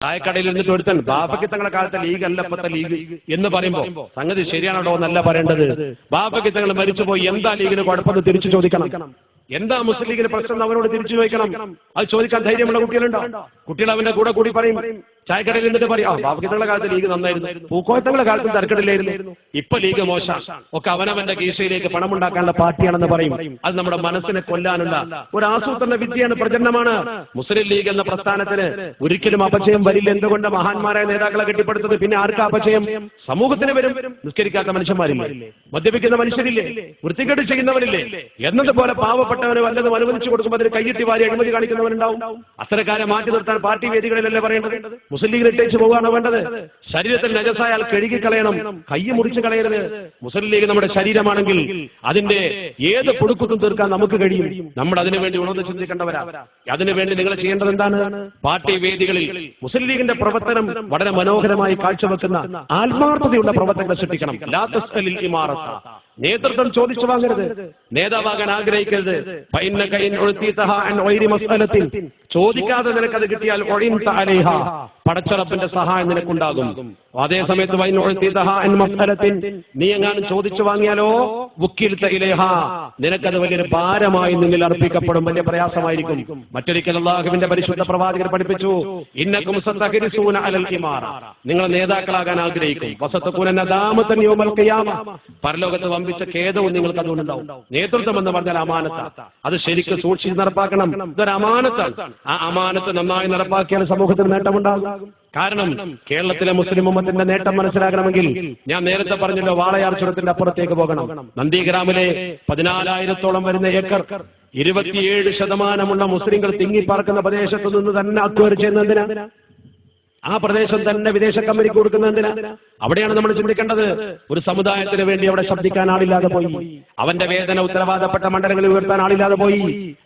ചായക്കടയിൽ നിന്നിട്ട് ഒരുത്തൻ ബാപ്പയ്ക്ക് തങ്ങളുടെ കാലത്തെ ലീഗ് അല്ല ഇപ്പത്തെ ലീഗ് എന്ന് പറയുമ്പോൾ സംഗതി ശരിയാണോ എന്നല്ല പറയേണ്ടത്. ബാപ്പയ്ക്ക് തങ്ങൾ മരിച്ചുപോയി, എന്താ ലീഗിന് കുഴപ്പമെന്ന് തിരിച്ചു ചോദിക്കണം. എന്താ മുസ്ലിം ലീഗിന് പ്രശ്നം അവരോട് തിരിച്ചു ചോദിക്കണം. അത് ചോദിക്കാൻ ധൈര്യമുള്ള കുട്ടികളുണ്ടോ? കുട്ടികൾ അവന്റെ കൂടെ കൂടി പറയും, ചായക്കടയിൽ നിന്നിട്ട് പറയും, ബാപ്പയ്ക്ക് തങ്ങളുടെ കാലത്ത് ലീഗ് നന്നായിരുന്നു, പൂക്കോയത്തങ്ങളുടെ കാലത്തും തരക്കടില്ലായിരുന്നു, ഇപ്പൊ ലീഗ് മോശം, ഒക്കെ അവനവന്റെ കീശയിലേക്ക് പണമുണ്ടാക്കാനുള്ള പാർട്ടിയാണെന്ന് പറയും. അത് നമ്മുടെ മനസ്സിനെ കൊല്ലാനുള്ള ഒരു ആസൂത്രണ വിദ്യയാണ്, പ്രചരണമാണ്. മുസ്ലിം ലീഗ് എന്ന പ്രസ്ഥാനത്തിന് ഒരിക്കലും അപജയം വരില്ല. എന്തുകൊണ്ട്? മഹാന്മാരായ നേതാക്കളെ കെട്ടിപ്പടുത്തത്. പിന്നെ ആർക്കാ അപജയം? സമൂഹത്തിന് വരും. നിസ്കരിക്കാത്ത മനുഷ്യന്മാരില്ലേ, മദ്യപിക്കുന്ന മനുഷ്യരില്ലേ, വൃത്തികേട് ചെയ്യുന്നവരില്ലേ, എന്നതുപോലെ പാവപ്പെട്ടവന് വല്ലതും അനുവദിച്ചു കൊടുക്കുമ്പോൾ അതിന് കയ്യെത്തി വാരി അഴിമതി കാണിക്കുന്നവരുണ്ടാവും. അത്തരക്കാരെ മാറ്റി നിർത്താൻ പാർട്ടി വേദികളിലല്ലേ പറയേണ്ടത്? മുസ്ലിം ലീഗിൽ ഇട്ടേച്ച് പോവുകയാണോ വേണ്ടത്? ശരീരത്തിൽ നജസായാൽ കഴുകിക്കളയണം, കൈ മുറിച്ച് കളയരുത്. മുസ്ലിം ലീഗ് നമ്മുടെ ശരീരമാണെങ്കിൽ അതിന്റെ ഏത് പൊടുക്കുത്തും തീർക്കാൻ നമുക്ക് കഴിയും. നമ്മൾ അതിനുവേണ്ടി ഉണർന്ന് ചിന്തിക്കേണ്ടവരാ. അതിനുവേണ്ടി നിങ്ങൾ ചെയ്യേണ്ടത് എന്താണ്? പാർട്ടി വേദികളിൽ മുസ്ലിം ലീഗിന്റെ പ്രവർത്തനം വളരെ മനോഹരമായി കാഴ്ചവെക്കുന്ന ആത്മാർത്ഥതയുള്ള പ്രവർത്തനങ്ങൾ സൃഷ്ടിക്കണം. ലാ തസ്അലിൽ ഇമാറത്ത, നേതൃത്വം ചോദിച്ചു വാങ്ങരുത്, നേതാവാകാൻ ആഗ്രഹിക്കരുത്. ചോദിക്കാതെ നിനക്കത് കിട്ടിയാൽ പടച്ചറപ്പിന്റെ സഹായം നിനക്കുണ്ടാകും. അതേ സമയത്ത് നീ എങ്ങാനും ചോദിച്ചു വാങ്ങിയാലോ നിനക്കത് വലിയൊരു ഭാരമായി നിന്നിൽ അർപ്പിക്കപ്പെടും, വലിയ പ്രയാസമായിരിക്കും. മറ്റൊരിക്കൽ അല്ലാഹുവിന്റെ പരിശുദ്ധ പ്രവാചകർ പഠിപ്പിച്ചു, ഇന്നകും സതഖരിസൂന അലൽ ഇമാറ, നിങ്ങൾ നേതാക്കളാകാൻ ആഗ്രഹിക്കും, വസതകൂന നദാമതൻ യൗമൽ ഖിയാമ, പരലോകത്ത് വമ്പിച്ച ഖേദവും നിങ്ങൾക്ക് അതുകൊണ്ടുണ്ടാവും. നേതൃത്വം എന്ന് പറഞ്ഞാൽ അമാനത്താണ്. അത് ശരിക്കും സൂക്ഷിച്ച് നടപ്പാക്കണം. ഇതൊരു അമാനത്താണ്. ആ അമാനത്ത് നന്നായി നടപ്പാക്കിയാൽ സമൂഹത്തിന് നേട്ടമുണ്ടാകും. കാരണം കേരളത്തിലെ മുസ്ലിം ഉമ്മത്തിന്റെ നേട്ടം മനസ്സിലാക്കണമെങ്കിൽ ഞാൻ നേരത്തെ പറഞ്ഞല്ലോ, വാളയാർ ചുരത്തിന്റെ അപ്പുറത്തേക്ക് പോകണം. നന്ദിഗ്രാമിലെ 14,000-ഓളം വരുന്ന ഏക്കർ 27% മുസ്ലിങ്ങൾ തിങ്ങിപ്പാർക്കുന്ന പ്രദേശത്ത് നിന്ന് തന്നെ അക്വയർ ചെയ്യുന്നതിനാ, ആ പ്രദേശം തന്നെ വിദേശ കമ്പനിക്ക് കൊടുക്കുന്നതിനാ. അവിടെയാണ് നമ്മൾ ചിന്തിക്കേണ്ടത്. ഒരു സമുദായത്തിന് വേണ്ടി അവിടെ ശബ്ദിക്കാൻ ആളില്ലാതെ പോയി, അവന്റെ വേദന ഉത്തരവാദപ്പെട്ട മണ്ഡലങ്ങളിൽ ഉയർത്താൻ ആളില്ലാതെ പോയി.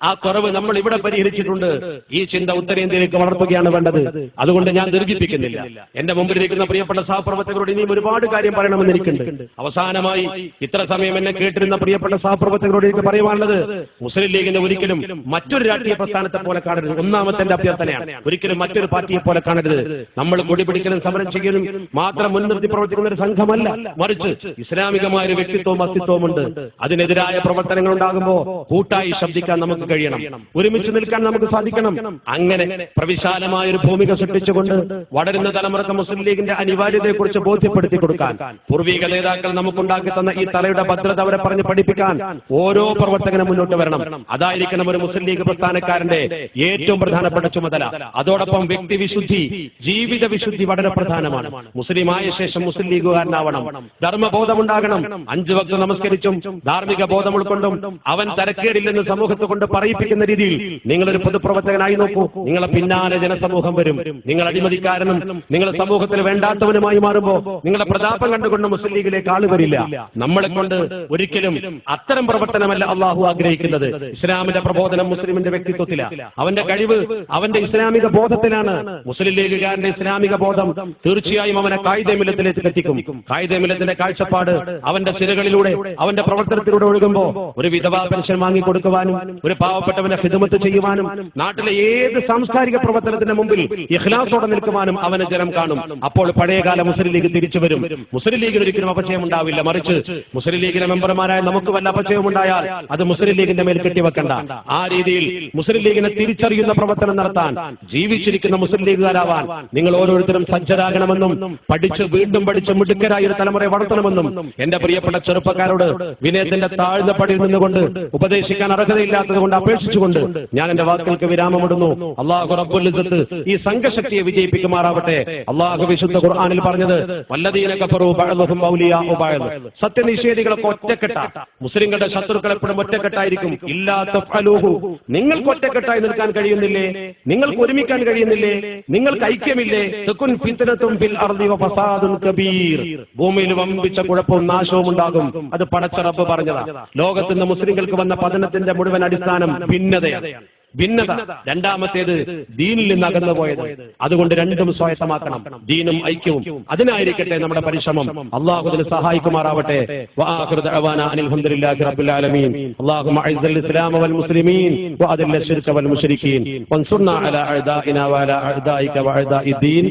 ആ കുറവ് നമ്മൾ ഇവിടെ പരിഹരിച്ചിട്ടുണ്ട്. ഈ ചിന്ത ഉത്തരേന്ത്യയിലേക്ക് വളർത്തുകയാണ് വേണ്ടത്. അതുകൊണ്ട് ഞാൻ ദീർഘിപ്പിക്കുന്നില്ല. എന്റെ മുമ്പിലിരിക്കുന്ന പ്രിയപ്പെട്ട സഹപ്രവർത്തകരോട് ഇനിയും ഒരുപാട് കാര്യം പറയണമെന്ന് എനിക്കുണ്ട്. അവസാനമായി ഇത്ര സമയം എന്നെ കേട്ടിരുന്ന പ്രിയപ്പെട്ട സഹപ്രവർത്തകരോട് എനിക്ക് പറയുവാനുള്ളത്, മുസ്ലിം ലീഗിനെ ഒരിക്കലും മറ്റൊരു രാഷ്ട്രീയ പ്രസ്ഥാനത്തെ പോലെ കാണരുത്. ഒന്നാമത്തെ എന്റെ അഭ്യർത്ഥനയാണ്, ഒരിക്കലും മറ്റൊരു പാർട്ടിയെ പോലെ കാണരുത്. നമ്മൾ കൊടി പിടിക്കലും സമരം ചെയ്യലും മാത്രം മുൻനിർത്തി പ്രവർത്തിക്കുന്ന ഒരു സംഘമല്ല, മറിച്ച് ഇസ്ലാമികമായ ഒരു വ്യക്തിത്വവും അസ്തിത്വവും ഉണ്ട്. അതിനെതിരായ പ്രവർത്തനങ്ങൾ ഉണ്ടാകുമ്പോൾ കൂട്ടായി ശബ്ദിക്കാൻ നമുക്ക് കഴിയണം, ഒരുമിച്ച് നിൽക്കാൻ നമുക്ക് സാധിക്കണം. അങ്ങനെ പ്രവിശാലമായ ഒരു ഭൂമിക സൃഷ്ടിച്ചുകൊണ്ട് വളരുന്ന തലമുറക്ക് മുസ്ലിം ലീഗിന്റെ അനിവാര്യതയെക്കുറിച്ച് ബോധ്യപ്പെടുത്തി കൊടുക്കാൻ പൂർവിക നേതാക്കൾ നമുക്കുണ്ടാക്കി തന്ന ഈ തലയുടെ ഭദ്രത അവരെ പറഞ്ഞ് പഠിപ്പിക്കാൻ ഓരോ പ്രവർത്തകനും മുന്നോട്ട് വരണം. അതായിരിക്കണം ഒരു മുസ്ലിം ലീഗ് പ്രസ്ഥാനക്കാരന്റെ ഏറ്റവും പ്രധാനപ്പെട്ട ചുമതല. അതോടൊപ്പം വ്യക്തിവിശുദ്ധി, ജീവിത വിശുദ്ധി വളരെ പ്രധാനമാണ്. മുസ്ലിം ആയ ശേഷം മുസ്ലിം ലീഗുകാരനാവണം, ധർമ്മബോധമുണ്ടാകണം. 5 വക്ത് നമസ്കരിച്ചും ധാർമ്മിക ബോധം ഉൾക്കൊണ്ടും അവൻ തരക്കേടില്ലെന്ന് സമൂഹത്തെ കൊണ്ട് പറയിപ്പിക്കുന്ന രീതിയിൽ നിങ്ങളൊരു പൊതുപ്രവർത്തകനായി നോക്കൂ. നിങ്ങളെ പിന്നാലെ ജനസമൂഹം വരും. നിങ്ങൾ അഴിമതിക്കാരനും നിങ്ങൾ സമൂഹത്തിൽ വേണ്ടാത്തവനുമായി മാറുമ്പോൾ നിങ്ങളുടെ പ്രതാപം കണ്ടുകൊണ്ട് മുസ്ലിം ലീഗിലേക്ക് ആള് വരില്ല. നമ്മളെ കൊണ്ട് ഒരിക്കലും അത്തരം പ്രവർത്തനമല്ല അള്ളാഹു ആഗ്രഹിക്കുന്നത്. ഇസ്ലാമിന്റെ പ്രബോധനം മുസ്ലിമിന്റെ വ്യക്തിത്വത്തിലാണ്, അവന്റെ കഴിവ് അവന്റെ ഇസ്ലാമിക ബോധത്തിലാണ്. മുസ്ലിം ലീഗുകാരന്റെ ഇസ്ലാമിക ബോധം തീർച്ചയായും അവനെ ഖായിദെ മില്ലത്തിലേക്ക് എത്തിക്കും. ഖായിദെ മില്ലത്തിന്റെ കാഴ്ചപ്പാട് അവന്റെ സിരകളിലൂടെ അവന്റെ പ്രവർത്തനത്തിലൂടെ ഒഴുകുമ്പോൾ ഒരു വിധവാ പെൻഷൻ വാങ്ങിക്കൊടുക്കുവാനും ഒരു പാവപ്പെട്ടവനെ ഖിദ്മത്ത് ചെയ്യുവാനും നാട്ടിലെ ഏത് സാംസ്കാരിക പ്രവർത്തനത്തിന്റെ മുമ്പിൽ ഇഖ്ലാസോടെ നിൽക്കുവാനും അവനെ ജനം കാണും. അപ്പോൾ പഴയകാല മുസ്ലിം ലീഗ് തിരിച്ചു വരും. മുസ്ലിം ലീഗിന് ഒരിക്കലും അപജയം ഉണ്ടാവില്ല, മറിച്ച് മുസ്ലിം ലീഗിലെ മെമ്പർമാരായ നമുക്ക് വല്ല അപജയം ഉണ്ടായാൽ അത് മുസ്ലിം ലീഗിന്റെ മേൽ കെട്ടിവെക്കണ്ട. ആ രീതിയിൽ മുസ്ലിം ലീഗിനെ തിരിച്ചറിയുന്ന പ്രവർത്തനം നടത്താൻ ജീവിച്ചിരിക്കുന്ന മുസ്ലിം ലീഗുകാരാവാൻ നിങ്ങൾ ഓരോരുത്തരും സജ്ജരാകണമെന്നും പഠിച്ച് വീണ്ടും പഠിച്ച് മിടുക്കരായ ഒരു തലമുറയെ വളർത്തണമെന്നും എന്റെ പ്രിയപ്പെട്ട ചെറുപ്പക്കാരോട് വിനയത്തിന്റെ താഴ്ന്ന പടിയിൽ നിന്നുകൊണ്ട് ഉപദേശിക്കാൻ അർഹതയില്ലാത്തത് കൊണ്ട് അപേക്ഷിച്ചുകൊണ്ട് ഞാൻ എന്റെ വാക്കുകൾക്ക് വിരാമമിടുന്നു. അല്ലാഹു റബ്ബുൽ ഇസ്സത്ത് ഈ സംഘശക്തിയെ വിജയിപ്പിക്കുമാറാവട്ടെ. അല്ലാഹു വിശുദ്ധ ഖുർആനിൽ പറഞ്ഞത് വല്ലദീന കഫറൂ ബഅദുഹും ഔലിയാഉ ബഅദ്, സത്യനിഷേധികളൊക്കെ ഒറ്റക്കെട്ടാണ്. മുസ്ലിങ്ങളുടെ ശത്രുക്കൾ എപ്പോഴും ഒറ്റക്കെട്ടായിരിക്കും. ഇല്ലാ തഫ്അലൂഹു, നിങ്ങൾക്ക് ഒറ്റക്കെട്ടായി നിൽക്കാൻ കഴിയുന്നില്ലേ? നിങ്ങൾക്ക് ഒരുമിക്കാൻ കഴിയുന്നില്ലേ? നിങ്ങൾക്ക് ഐക്യമില്ലേ? തകുൻ ഫിത്നത്തുൻ ഫിൽ അർദി വഫസാദുൻ കബീർ, ഭൂമിയിൽ വമ്പിച്ച കുഴപ്പവും നാശവും ഉണ്ടാകും. അത് പടച്ച റബ്ബ് പറഞ്ഞതാ. ലോകത്ത് നിന്ന് മുസ്ലിങ്ങൾക്ക് വന്ന പതനത്തിന്റെ മുഴുവൻ അടിസ്ഥാനം ഭിന്നതയാണ്. ഭിന്നത, രണ്ടാമത്തേത് ദീനിൽ നിന്ന് അകന്നു പോയത്. അതുകൊണ്ട് രണ്ടും സ്വായത്തമാക്കണം, ദീനും ഐക്യവും. അതിനായിരിക്കട്ടെ നമ്മുടെ പരിശ്രമം. അള്ളാഹു അതിന് സഹായിക്കുമാറാവട്ടെ. വആഖിറു ദഅവാനാ അനിൽ ഹംദുലില്ലാഹി റബ്ബിൽ ആലമീൻ. അല്ലാഹുമ്മ അഇസ്സൽ ഇസ്ലാമ വൽ മുസ്ലിമീൻ വഅദില്ല ശിർക വൽ മുശ്രിക്കീൻ വൻസുർനാ അലാ അഅദാഇനാ വഅലാ അഅദാഇക വഅഅദാഇദ്ദീൻ.